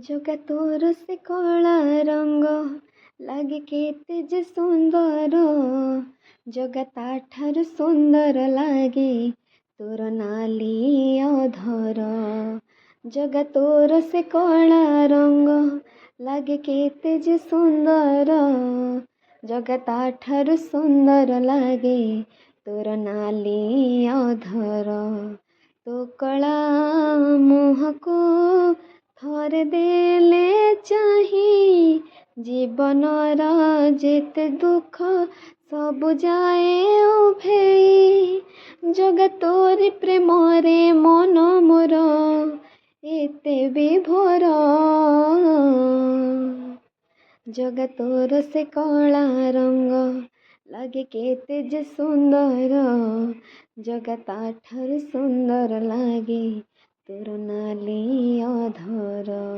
ଜଗା ତୋର ସେ କଳା ରଙ୍ଗ ଲାଗେ କେତେ ଯେ ସୁନ୍ଦର। ଜଗା ତାଠାରୁ ସୁନ୍ଦର ଲାଗେ ତୋର ନାଲି ଅଧର। ଜଗା ତୋର ସେ କଳା ରଙ୍ଗ ଲାଗେ କେତେ ଯେ ସୁନ୍ଦର। ଜଗା ତାଠାରୁ ସୁନ୍ଦର ଲାଗେ ତୋର ନାଲି ଅଧର। ତୋ କଳା ମୁହଁକୁ ଥରେ ଦେଲେ ଚାହିଁ ଜୀବନର ଯେତେ ଦୁଃଖ ସବୁ ଯାଏ ଉଭେଇ। ଜଗା ତୋରି ପ୍ରେମରେ ମନ ମୋର ଏତେ ବିଭୋର। ଜଗା ତୋର ସେ କଳା ରଙ୍ଗ ଲାଗେ କେତେ ଯେ ସୁନ୍ଦର। ଜଗା ତାଠାରୁ ସୁନ୍ଦର ଲାଗେ ତୋର ନାଲି ଅଧର।